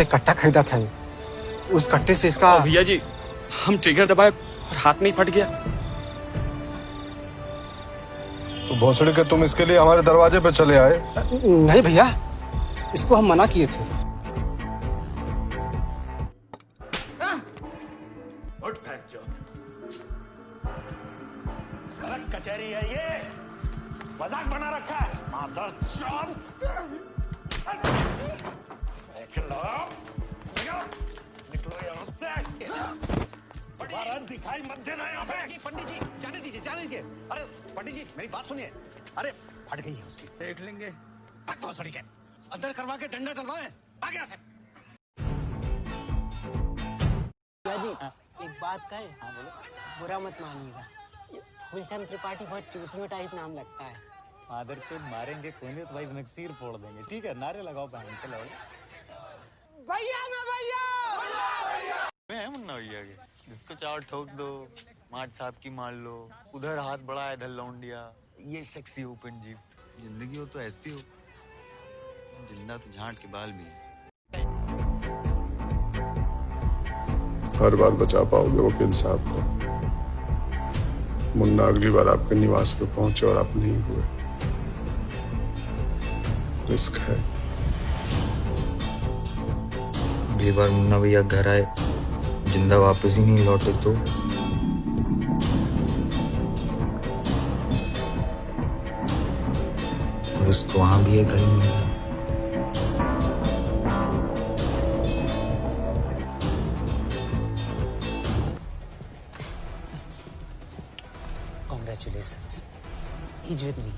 से कट्टा खरीदा था, उस कट्टे से इसका। भैया जी, हम ट्रिगर दबाए और हाथ में ही फट गया। तो भोसड़ी के तुम इसके लिए हमारे दरवाजे पे चले आए? नहीं भैया, इसको हम मना किए थे। कचहरी है ये, मजाक बना रखा है। निकलो यहाँ से, दिखाई मत देना यहाँ पे। पंडित जी जाने दीजिए, जाने दीजिए। अरे पंडित जी मेरी बात सुनिए। अरे फट गई है उसकी, देख लेंगे। भोसड़ी के अंदर करवा के डंडा डलवाए, आगे यहाँ से। जी एक बात कहे, बुरा मत मानिएगा, फूलचंद त्रिपाठी बहुत चूतियों टाइप नाम लगता है। मादरचोद मारेंगे कोई नहीं तो भाई नक्सीर फोड़ देंगे। ठीक है, नारे लगाओ बहन। चलो भैया ना भैया, मैं मुन्ना भैया के, जिसको चाहो ठोक दो, मार्ट साहब की मान लो, उधर हाथ बढ़ा इधर लौंडिया। ये सेक्सी ओपन जीप जिंदगी हो तो ऐसी हो, जिंदा तो झांट के बाल भी। हर बार बचा पाओगे वकील साहब को? मुन्ना अगली बार आपके निवास पे पहुंचे और आप नहीं हुए, रिस्क है। अगली बार मुन्ना भैया घर आए, जिंदा वापस ही नहीं लौटे तो रिस्क तो वहां भी है कहीं में। Congratulations. He's with me.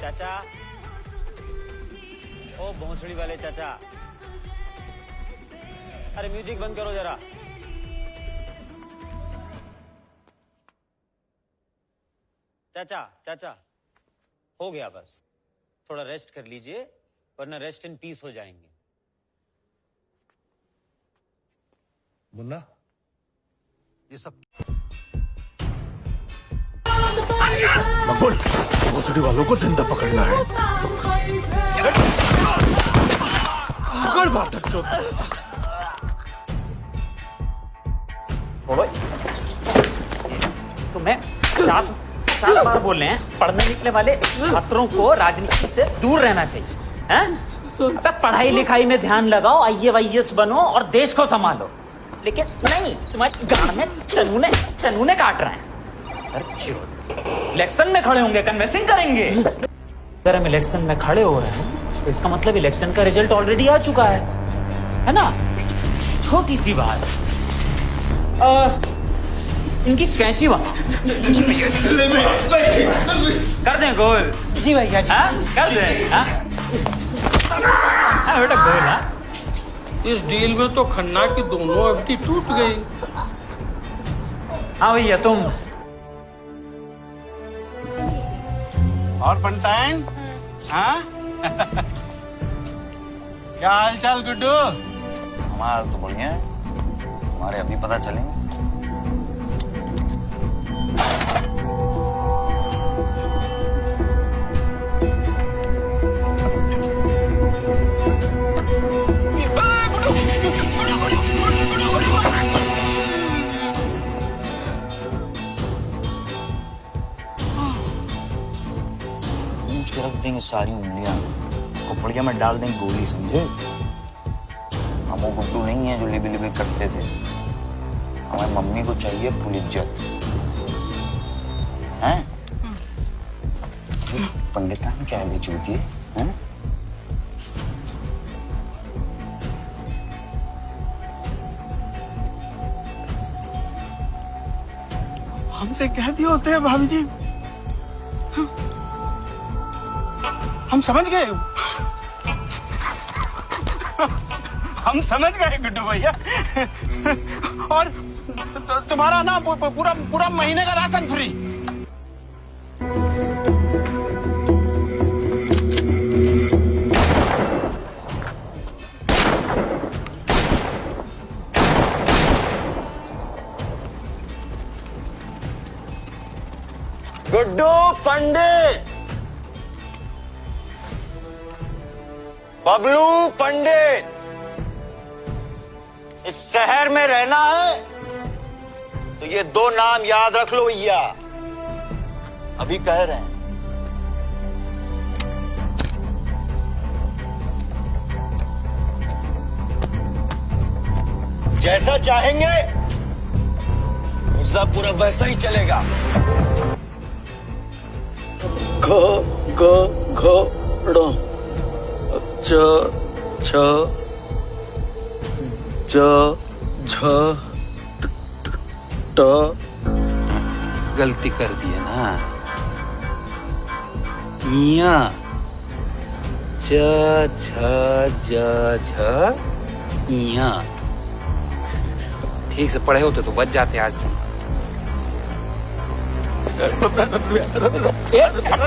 चाचा, ओ भोंसड़ी वाले चाचा, अरे म्यूजिक बंद करो जरा। चाचा चाचा, हो गया बस, थोड़ा रेस्ट कर लीजिए वरना रेस्ट इन पीस हो जाएंगे। मुन्ना ये सब मंगोल, भोसड़ी वालों को जिंदा पकड़ना है। पकड़ बात। तो मैं 50 बार बोल रहे हैं, पढ़ने निकले वाले छात्रों को राजनीति से दूर रहना चाहिए, हैं? अबे पढ़ाई लिखाई में ध्यान लगाओ, IAS बनो और देश को संभालो। लेकिन नहीं, तुम्हारी गांड में चनूने काट रहे हैं। इलेक्शन में खड़े होंगे, कन्विंसिंग करेंगे। अगर हम इलेक्शन में खड़े हो रहे हैं तो इसका मतलब इलेक्शन का रिजल्ट ऑलरेडी आ चुका है ना? छोटी सी बात, इनकी कैंची वहां कर दें गोल। जी भैया जी। कर दें। बेटा गोल। इस डील में तो खन्ना की दोनों FD टूट गई। हाँ भैया तुम। और पंटाइन, हाँ? क्या हाल चाल गुड्डू? हमारा तो बढ़िया है, हमारे अभी पता चलेंगे। रख देंगे सारी उंगलियां, खोपड़िया में डाल देंगे गोली, समझे? हम वो गुड्डू नहीं है जो लिबी लिबी करते थे। हमारी मम्मी को चाहिए फुल इज्जत, हैं? पंडितान क्या है चूती है, हैं? हमसे कह दिए होते हैं भाभी जी, हम समझ गए। हम समझ गए गुड्डू भैया। और तुम्हारा ना पूरा पूरा महीने का राशन फ्री। गुड्डू पंडित, बबलू पंडित, इस शहर में रहना है तो ये दो नाम याद रख लो भैया, अभी कह रहे हैं। जैसा चाहेंगे उसका पूरा वैसा ही चलेगा। घोड़ा च छ ज झ ट। गलती कर दी है ना। मियाँ च छ ज झ इया। ठीक से पढ़े होते तो बच जाते आज तुम।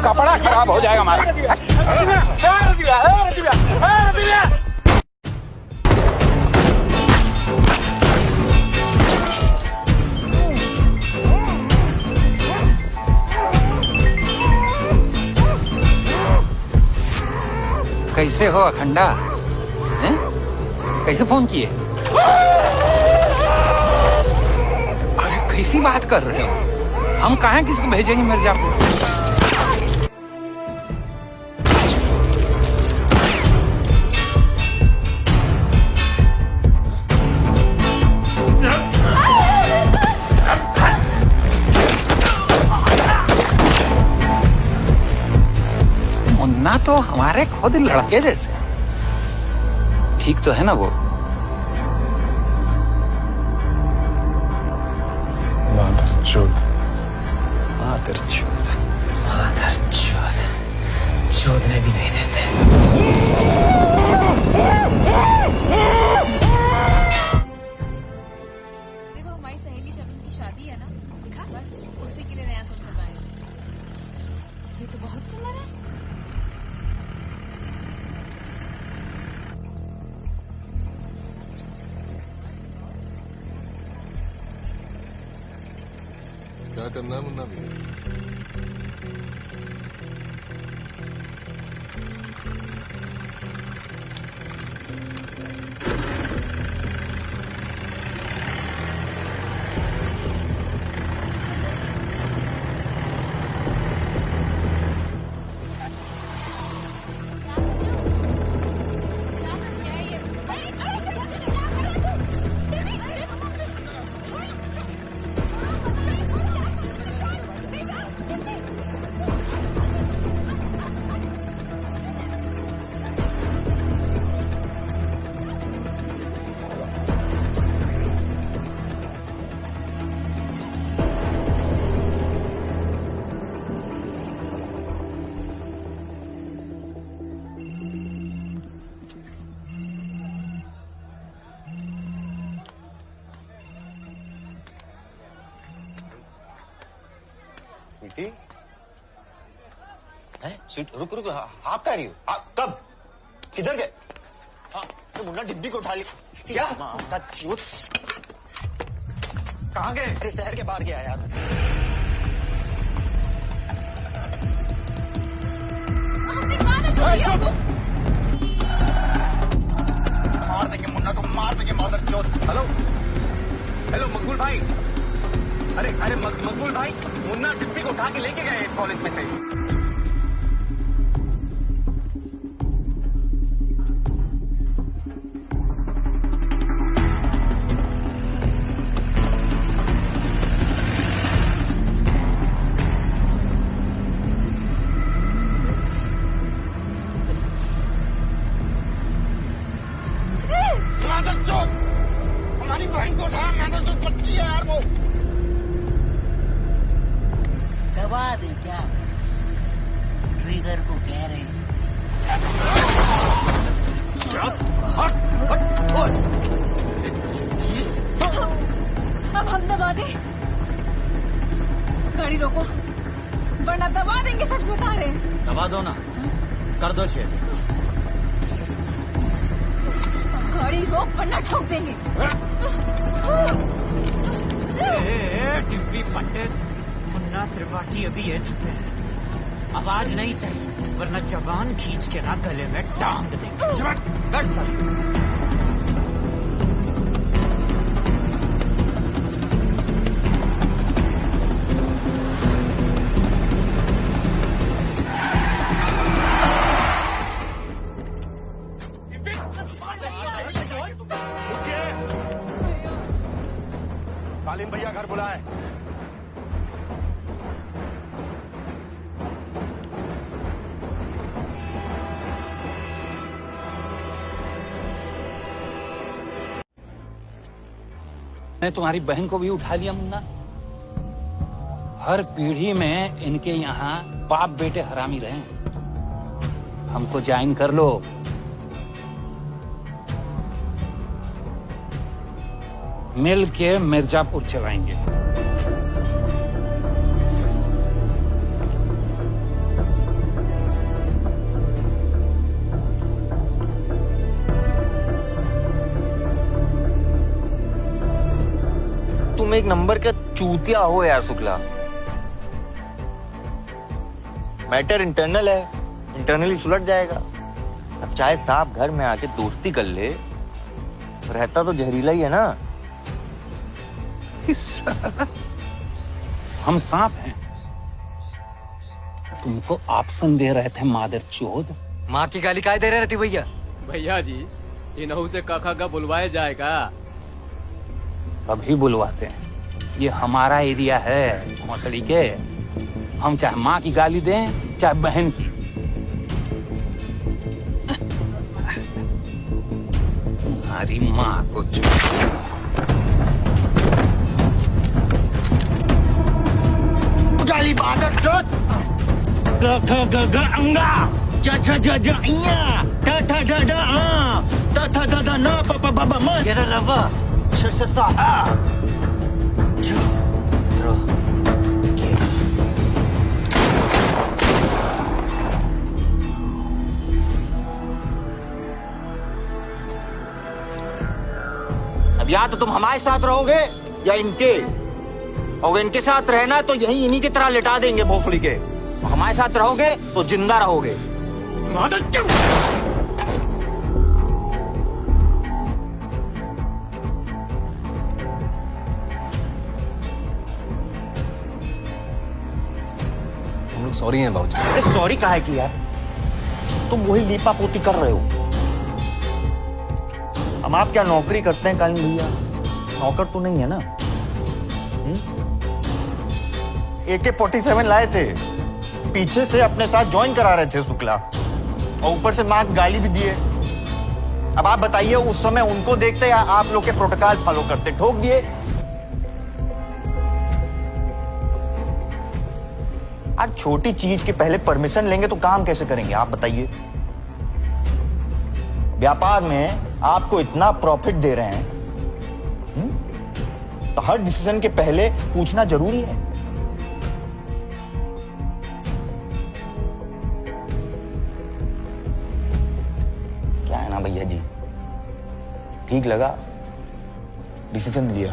कपड़ा खराब हो जाएगा हमारा। कैसे हो अखंडा? हैं? कैसे फोन किए? अरे कैसी बात कर रहे हो? हम कहाँ किसको भेजेंगे मिर्जापुर? मुन्ना तो हमारे खुद लड़के जैसे। ठीक तो है ना वो? चोदने भी नहीं देते। देखो हमारी सहेली शबनम की शादी है ना, दिखा बस उसी के लिए नया सूट सिलवाया। ये तो बहुत सुंदर है। क्या करना है मुन्ना भी? स्वीटी है? स्वीट रुक रुक, आप कह रही हो? कब? किधर गए? तो मुन्ना डिब्बी को उठा ली। क्या? कहाँ गए? अरे शहर के बाहर गया यार। मार देंगे मुन्ना को, मार देंगे मादरचोद। हेलो हेलो मकबूल भाई। अरे मकबूल भाई, मुन्ना डिब्बी को उठा के लेके गए कॉलेज में से। हमारी बहन को उठा, मादरचोद बच्ची है यार वो। दबा दे क्या? ट्रिगर को कह रहे हैं। अब हम दबा दे, गाड़ी रोको वरना दबा देंगे, सच बता रहे हैं। दबा दो ना, कर दो छेद। गाड़ी रोक वरना ठोक देंगे। टिम्पी पंडित, मुन्ना त्रिपाठी अभी एज पे है, आवाज नहीं चाहिए वरना जबान खींच के ना गले में टांग देंगे। बैठ साले। कालीन भैया घर बुलाए। मैं तुम्हारी बहन को भी उठा लिया मुन्ना। हर पीढ़ी में इनके यहाँ बाप बेटे हरामी रहे। हमको ज्वाइन कर लो। मिल के मिर्जापुर चलाएंगे। तुम एक नंबर का चूतिया हो यार शुक्ला। मैटर इंटरनल है, इंटरनली सुलझ जाएगा। अब चाहे सांप घर में आके दोस्ती कर ले, रहता तो जहरीला ही है ना। हम सांप हैं, तुमको ऑप्शन दे रहे थे मादर चोद। माँ की गाली काय दे रहे रहती भैया? भैया जी, इनहू से काका का बुलवाया जाएगा। अभी बुलवाते हैं, ये हमारा एरिया है मौसड़ी के। हम चाहे माँ की गाली दें चाहे बहन की। तुम्हारी माँ को गाली बादर चोद। ग ख ग ग अंगा, च छ ज ज इया, ट ठ ड ड आ, त थ द द न प प ब ब म, य र र व, श श स आ, च त्र के। अब या तो तुम हमारे साथ रहोगे या इनके। और इनके साथ रहना तो यही इन्हीं की तरह लिटा देंगे भोसड़ी के। हमारे साथ रहोगे तो जिंदा रहोगे। हम लोग सॉरी हैं बाबूजी। अरे सॉरी काहे की यार, तुम वही लीपा पोती कर रहे हो। हम आप क्या नौकरी करते हैं कालीन भैया? नौकर तो नहीं है ना। AK-47 लाए थे, पीछे से अपने साथ ज्वाइन करा रहे थे शुक्ला, और ऊपर से मां गाली भी दिए। अब आप बताइए, उस समय उनको देखते या आप लोग के प्रोटोकॉल फॉलो करते? ठोक दिए। आज छोटी चीज के पहले परमिशन लेंगे तो काम कैसे करेंगे आप बताइए? व्यापार में आपको इतना प्रॉफिट दे रहे हैं, तो हर डिसीजन के पहले पूछना जरूरी है। क्या है ना भैया जी, ठीक लगा, डिसीजन लिया।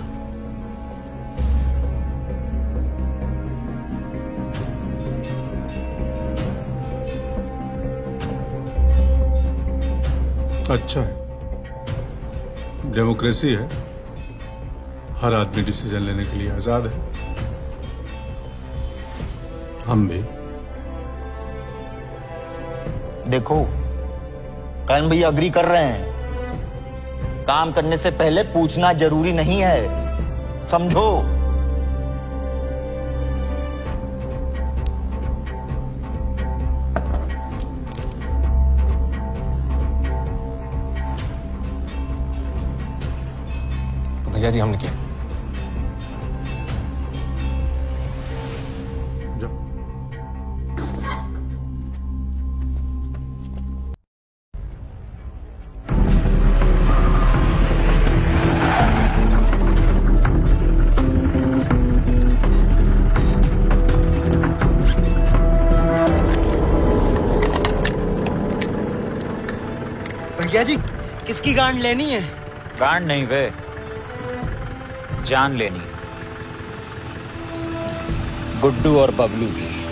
अच्छा है, डेमोक्रेसी है, हर आदमी डिसीजन लेने के लिए आजाद है। हम भी। देखो कालीन भैया अग्री कर रहे हैं, काम करने से पहले पूछना जरूरी नहीं है, समझो। तो भैया जी हम निकले। भैया जी किसकी गांड लेनी है? गांड नहीं वे, जान लेनी। गुड्डू और बबलू की।